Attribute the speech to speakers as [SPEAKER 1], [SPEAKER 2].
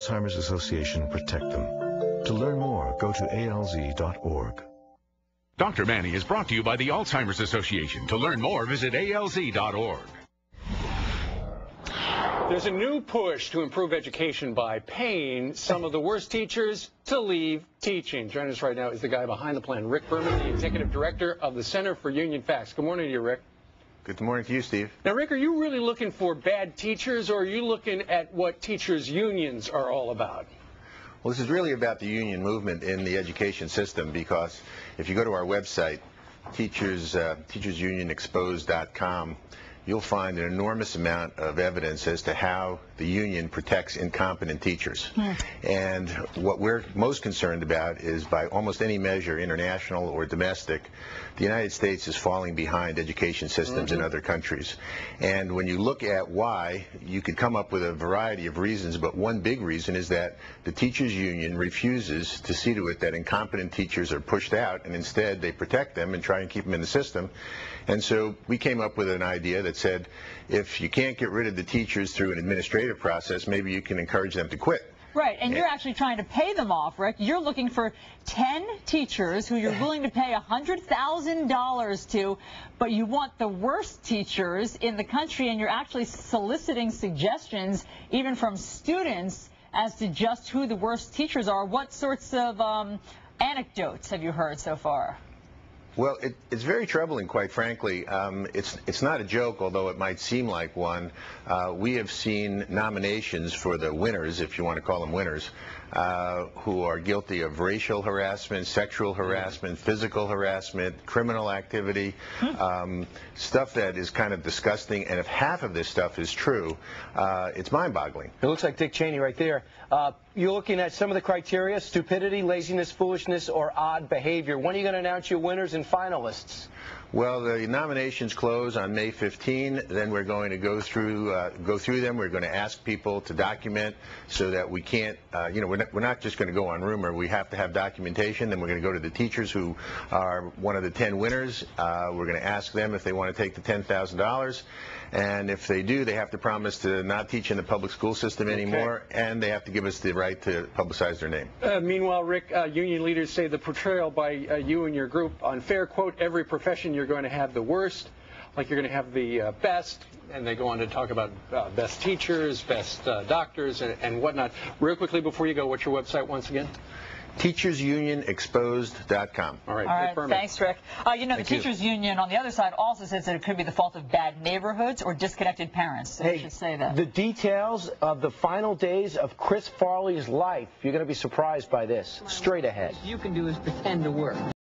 [SPEAKER 1] Alzheimer's Association protect them. To learn more, go to alz.org.
[SPEAKER 2] Dr. Manny is brought to you by the Alzheimer's Association. To learn more, visit alz.org.
[SPEAKER 3] There's a new push to improve education by paying some of the worst teachers to leave teaching. Joining us right now is the guy behind the plan, Rick Berman, the Executive Director of the Center for Union Facts. Good morning to you, Rick.
[SPEAKER 4] Good morning to you, Steve.
[SPEAKER 3] Now, Rick, are you really looking for bad teachers, or are you looking at what teachers' unions are all about?
[SPEAKER 4] Well, this is really about the union movement in the education system, because if you go to our website, teachersunionexposed.com, you'll find an enormous amount of evidence as to how the union protects incompetent teachers. And what we're most concerned about is, by almost any measure, international or domestic, the United States is falling behind education systems in other countries. And when you look at why, you could come up with a variety of reasons, but one big reason is that the teachers union refuses to see to it that incompetent teachers are pushed out, and instead they protect them and try and keep them in the system. And so we came up with an idea that said, if you can't get rid of the teachers through an administrative process, maybe you can encourage them to quit.
[SPEAKER 5] Right, and you're actually trying to pay them off, Rick. You're looking for 10 teachers who you're willing to pay $100,000 to, but you want the worst teachers in the country, and you're actually soliciting suggestions, even from students, as to just who the worst teachers are. What sorts of anecdotes have you heard so far?
[SPEAKER 4] Well, it's very troubling, quite frankly. It's not a joke, although it might seem like one. We have seen nominations for the winners, if you want to call them winners, who are guilty of racial harassment, sexual harassment, physical harassment, criminal activity, stuff that is kind of disgusting. And if half of this stuff is true, it's mind-boggling.
[SPEAKER 6] It looks like Dick Cheney right there. You're looking at some of the criteria: stupidity, laziness, foolishness, or odd behavior. When are you going to announce your winners and finalists?
[SPEAKER 4] Well, the nominations close on May 15. Then we're going to go through them. We're going to ask people to document, so that we can't, we're not just going to go on rumor. We have to have documentation. Then we're going to go to the teachers who are one of the 10 winners. We're going to ask them if they want to take the $10,000. And if they do, they have to promise to not teach in the public school system anymore, and they have to give us the right to publicize their name.
[SPEAKER 3] Meanwhile, Rick, union leaders say the portrayal by you and your group unfair. Quote, every profession you're going to have the worst, like you're going to have the best, and they go on to talk about best teachers, best doctors, and whatnot. Real quickly before you go, what's your website once again?
[SPEAKER 4] teachersunionexposed.com.
[SPEAKER 3] All right,
[SPEAKER 5] thanks, Rick. The teachers union on the other side also says that it could be the fault of bad neighborhoods or disconnected parents. So you should say that.
[SPEAKER 6] The details of the final days of Chris Farley's life, you're going to be surprised by this. Straight ahead.
[SPEAKER 7] What you can do is pretend to work.